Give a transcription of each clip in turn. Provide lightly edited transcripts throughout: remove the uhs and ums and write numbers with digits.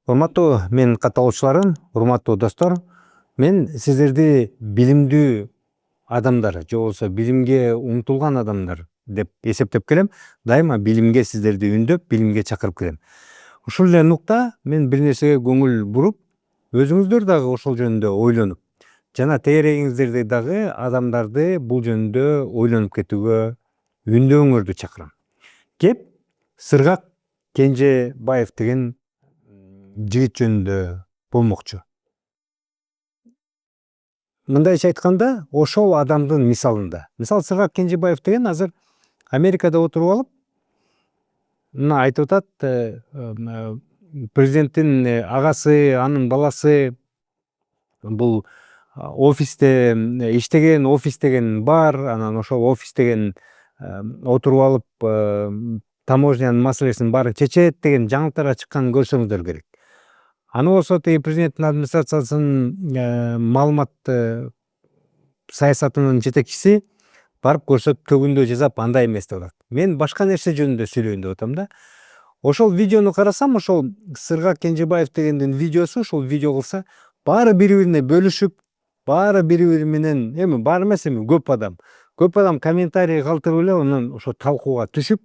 Урматтуу мен катталуучуларым, урматтуу достор, мен сиздерди билимдүү адамдар же болбосо билимге умтулган адамдар деп эсептеп келем. Дайыма билимге сиздерди үндөп, билимге чакырып келем. Ушул эле нукта мен бир нерсеге көңүл буруп, өзүңүздөр дагы ошол жөнүндө ойлонуп, жана тегерегиңиздерди дагы адамдарды бул жөнүндө ойлонуп кетүүгө үндөөгүңөрдү чакырам. Кеп Сыргак Кенжебаев деген жигит жөнүндө болмокчу. Мындайча айтканда, ошол адамдын мисалында. Мисалы Сыргак Кенжебаев деген азыр Америкада отуруп алып, мына айтып атат, президенттин агасы, анын баласы бул офисте иштеген, офис деген бар, анан ошол офис деген отуруп алып таможнянын маселесин баарын чечет деген жаңылыктарга чыкканын көрсөңүздөр керек. Аны болсо тиги президенттин администрациясынын маалымат саясатынын жетекчиси барып көрсөтүп төгүндө жасап андай эмес деп атат. Мен башка нерсе жөнүндө сүйлөйүн деп атам да. Ошол видеону карасам, ошол Сыргак Кенжебаев дегендин видеосу, ошол видео кылса, баары бири бирине бөлүшүп, баары бири бири менен, эми баары эмес, эми көп адам комментарий калтырып эле анан ошо талкууга түшүп,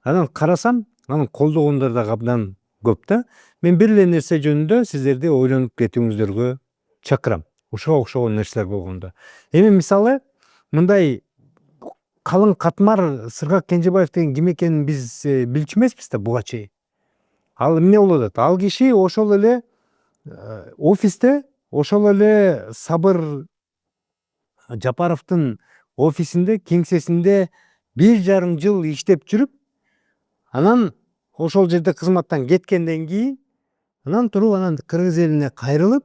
анан карасам, анын колдогондору дагы абдан көп да. Мен бир эле нерсе жөнүндө сиздерди ойлонуп кетүүңүздөргө чакырам. Ушуга окшогон нерселер болгондо. Эми мисалы, мындай калың катмар Сыргак Кенжебаев деген ким экенин биз билчү эмеспиз да буга чейин. Ал эмне болуп атат? Ал киши ошол эле офисте, ошол эле Сабыр Жапаровдун офисинде, кеңсесинде 1,5 жыл иштеп жүрүп, анан ошол жерде кызматтан кеткенден кийин, анан туруп анан кыргыз элине кайрылып,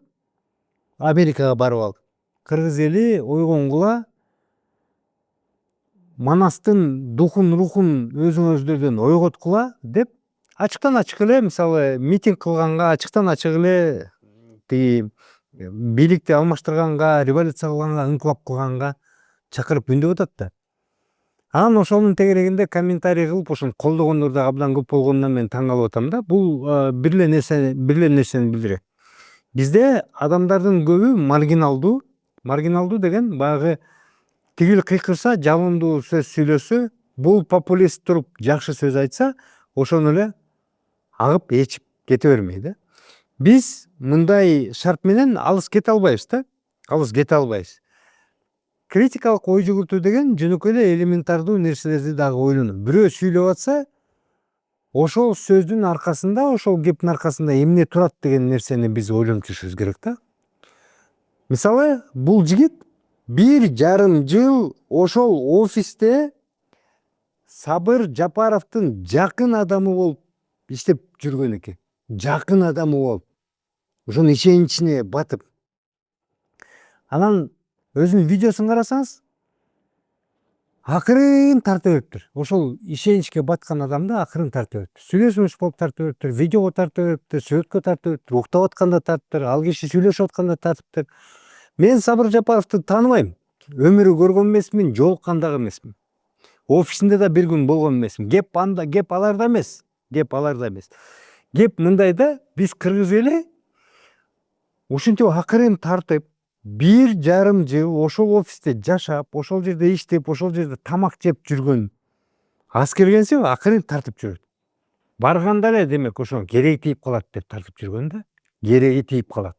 Америкага барып алып, кыргыз эли ойгонгула Манастын духун, рухун өзүңөздөрдөн ойготкула деп ачыктан ачык эле, мисалы, митинг кылганга, ачыктан ачык эле тиги бийликти алмаштырганга, революция кылганга, инкылап кылганга чакырып үндөп атат да. Анан ошонун тегерегинде комментарий кылып, ошону колдогондор дагы абдан көп болгонуна мен таң калып атам да. Бул бир эле нерсени билдирет. Бизде адамдардын көбү маргиналдуу деген баягы тигил кыйкырса, жабымдуу сөз сүйлөсө, бул популист туруп жакшы сөз айтса, ошону эле агып ээчип кете бермей да. Биз мындай шарт менен алыс кете албайбыз да. Алыс кете албайбыз. Критикалык ой жүгүртүү деген жөнөкөй эле элементардуу нерселерди дагы ойлонуу. Бирөө сүйлөп атса, ошол сөздүн аркасында, ошол кептин аркасында эмне турат деген нерсени биз ойлонуп жүрүшүбүз керек да. Мисалы, бул жигит 1,5 жыл ошол офисте Сабыр Жапаровдун жакын адамы болуп иштеп жүргөн экен. Жакын адамы болуп, ошонун ишеничине батып. Анан өзүнүн видеосун карасаңыз, акырын тартып бериптир. Ошол ишеничке баткан адамды акырын тартып бериптир. Сүйлөшмөш болуп тартып бериптир, видеого тартып бериптир, сүрөткө тартып бериптир, уктап атканда тартыптыр, ал киши сүйлөшүп атканда тартыптыр. Мен Сабыр Жапаровду тааныбайм. Өмүрү көргөн эмесмин, жолуккан дагы эмесмин. Офисинде да бир күн болгон эмесмин. Кеп анда, кеп аларда эмес. Кеп мындай да, биз кыргыз эли ушинтип акырын тартып, 1,5 жыл ошол офисте жашап, ошол жерде иштеп, ошол жерде тамак жеп жүргөн аскергенсип акырын тартып жүрөт. Барганда эле демек ошо кереги тийип калат деп тартып жүргөн да. Кереги тийип калат.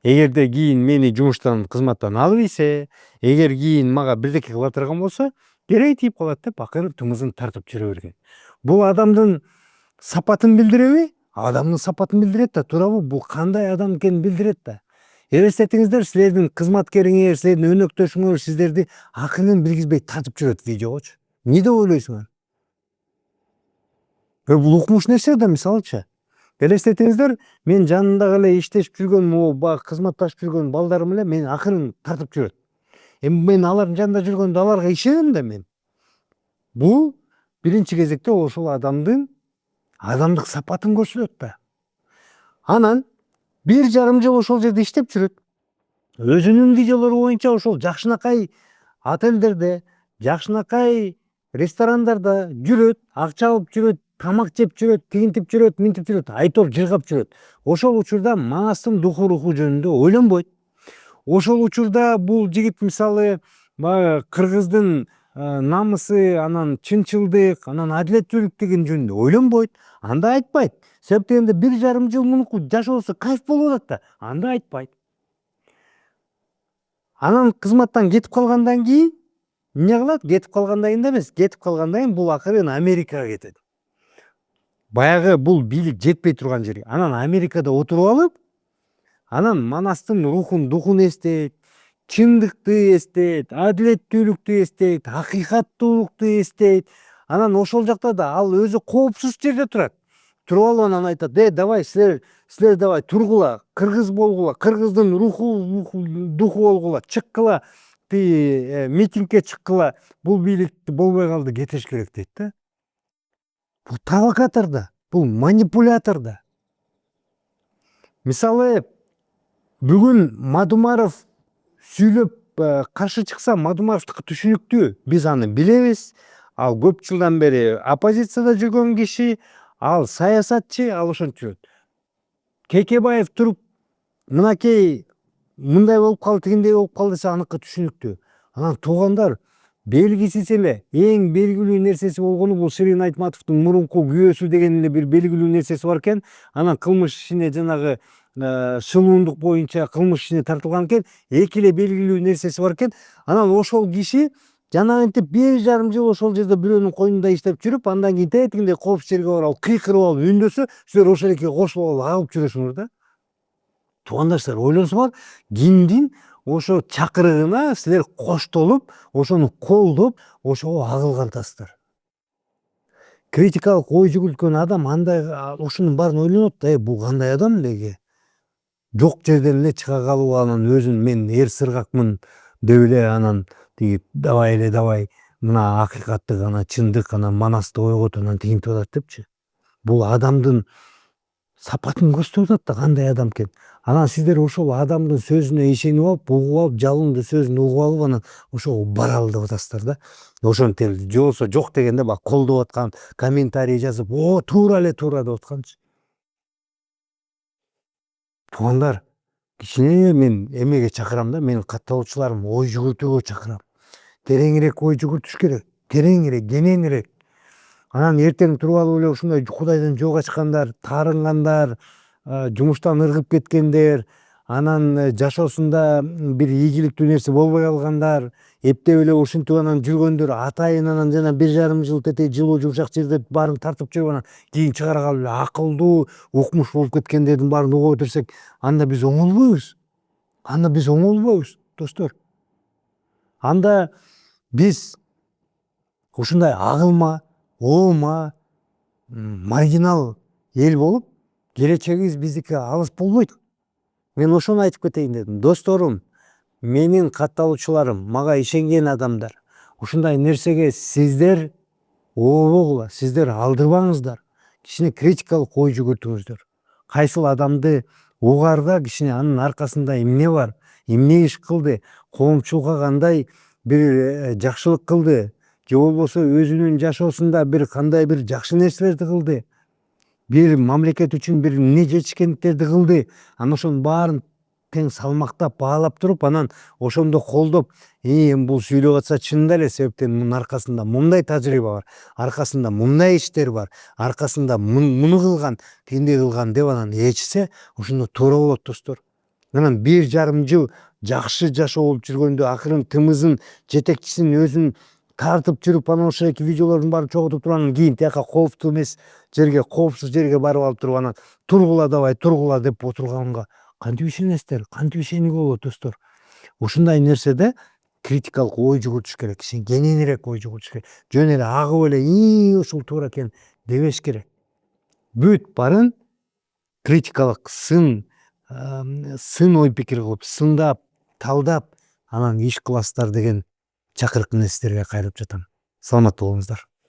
Эгерде кийин мени жумуштан, кызматтан алып ийсе, эгер кийин мага бирдеке кыла турган болсо, кереги тийип калат деп акырын тымызын тартып жүрө берген. Бул адамдын сапатын билдиреби? Адамдын сапатын билдирет да, туурабы? Бул кандай адам экенин билдирет да. Элестетиңиздер, силердин кызматкериңер, силердин өнөктөшүңөр сиздерди акырын билгизбей тартып жүрөт видеогочу. Эмне деп ойлойсуңар? Бул укмуш нерсе да, мисалычы. Элестетиңиздер, мен жанындагы эле иштешип жүргөн, могу баягы кызматташып жүргөн балдарым эле мени акырын тартып жүрөт. Эми мен алардын жанында жүргөндө аларга ишенем да мен. Бул биринчи кезекте ошол адамдын адамдык сапатын көрсөтөт да. Анан 1,5 жыл ошол жерде иштеп жүрөт. Өзүнүн видеолору боюнча ошол жакшынакай отелдерде, жакшынакай ресторандарда жүрөт, акча алып жүрөт, тамак жеп жүрөт, тигинтип жүрөт, минтип жүрөт, айтор жыргап жүрөт. Ошол учурда Манастын духу руху жөнүндө ойлонбойт. Ошол учурда бул жигит мисалы баягы кыргыздын намысы, анан чынчылдык, анан адилеттүүлүк деген жөнүндө ойлонбойт. Анда айтпайт. Себеп дегенде 1,5 жыл мунуку жашоосу кайф болуп атат да. Анда айтпайт. Анан кызматтан кетип калгандан кийин эмне кылат? Кетип калгандан кийин да эмес, кетип калгандан кийин бул акырын Америкага кетет. Баягы бул бийлик жетпей турган жерге. Анан Америкада отуруп алып, анан Манастын рухун, духун эстейт, чындыкты эстейт, адилеттүүлүктү эстейт, акыйкаттуулукту эстейт. Анан ошол жакта да ал өзү коопсуз жерде турат. Туруп алып анан айтат: давай силер давай тургула, кыргыз болгула, кыргыздын духу болгула, чыккыла, митингге чыккыла, бул бийлик болбой калды, кетиш керек" дейт да. Бул провокатор да, бул манипулятор да. Мисалы, бүгүн Мадумаров сүйлөп каршы чыкса, Мадумаровдуку түшүнүктүү, биз аны билебиз. Ал көп жылдан бери оппозицияда жүргөн киши, ал саясатчы, ал ошентип жүрөт. Кекебаев туруп мынакей мындай болуп калды, тигиндей болуп калды десе, аныкы түшүнүктүү. Анан туугандар, белгисиз эле эң белгилүү нерсеси болгону бул Ширин Айтматовдун мурунку күйөөсү деген эле бир белгилүү нерсеси бар экен. Анан кылмыш ишине жанагы шылуундук боюнча кылмыш ишине тартылган экен. Эки эле белгилүү нерсеси бар экен. Анан ошол киши жанагынтип 1,5 жыл ошол жерде бирөөнүн койнунда иштеп жүрүп, андан кийин тетигиндей коопсуз жерге барып алып кыйкырып алып үндөсө, силер ошол элекке кошулуп алып агып жүрөсүңөр да. Туугандар, силер ойлонсоңор, кимдин ошо чакырыгына силер коштолуп, ошону колдоп, ошого агылгансыздар. Критикалык ой жүгүрткөн адам андай ушунун баарын ойлонот да, бул кандай адам эле, жок жерден эле чыга калып анан өзүн мен эр сыргакмын деп эле анан тиги давай мына акыйкаттык, анан чындык, анан Манасты ойгот, анан тигинтип атат депчи. Бул адамдын сапатын көрсөтүп атат да, кандай адам экен. Анан сиздер ошол адамдын сөзүнө ишенип алып, угуп алып, жалындуу сөзүн угуп алып, анан ошого баралы деп атасыздар да. Ошентип эле же болбосо жок дегенде баягы колдоп аткан, комментарий жазып, туура эле туура деп атканчы. Туугандар, кичине мен эмеге чакырам да, менин катталуучуларым ой жүгүртүүгө чакырам. Тереңирээк ой жүгүртүш керек, тереңирээк, кененирээк. Анан эртең туруп алып эле ушундай Кудайдан жол ачкандар, таарынгандар, жумуштан ыргып кеткендер, анан жашоосунда бир ийгиликтүү нерсе болбой калгандар, эптеп эле ушинтип анан жүргөндөр, атайын анан жана 1,5 жыл тетей жылуу жумшак жерде баарын тартып жүрүп, анан кийин чыгара калып эле акылдуу, укмуш болуп кеткендердин баарын угуп өтүрсөк, анда биз оңолбойбуз. Анда биз оңолбойбуз, достор. Анда биз ушундай агылма, оома, маргинал эл болуп, келечегибиз биздики алыс болбойт. Мен ошону айтып кетейин дедим. Досторум, менин катталуучуларым, мага ишенген адамдар, ушундай нерсеге сиздер ообогула, сиздер алдырбаңыздар. Кичине критикалык ой жүгүртүңүздөр. Кайсыл адамды угарда кичине анын аркасында эмне бар, эмне иш кылды, коомчулукка кандай бир жакшылык кылды, же болбосо өзүнүн жашоосунда бир кандай бир жакшы нерселерди кылды, бир мамлекет үчүн бир эмне жетишкендиктерди кылды. Анан ошонун баарын тең салмактап баалап туруп, анан ошондо колдоп, эми бул сүйлөп атса чынында эле, себептен мунун аркасында мындай тажрыйба бар, аркасында мындай иштер бар, аркасында муну кылган, тигиндей кылган деп анан ээрчисе, ошондо туура болот, достор. Анан 1,5 жыл жакшы жашоо болуп жүргөндө акырын тымызын, жетекчисин өзүн тартып жүрүп, анан ошол эки видеолордун баарын чогултуп туруп, анан кийин тияка кооптуу эмес жерге, коопсуз жерге барып алып туруп, анан тургула давай, тургула деп отурганга кантип ишенесиздер, кантип ишенүүгө болот, достор. Ушундай нерседе критикалык ой жүгүртүш керек, кичине кененирээк ой жүгүртүш керек. Жөн эле агып эле ушул туура экен дебеш керек. Бүт баарын критикалык сын ой пикир кылып, сындап, талдап, анан иш кыласыздар деген чакырык менен сиздерге кайрылып жатам. Саламатта болуңуздар.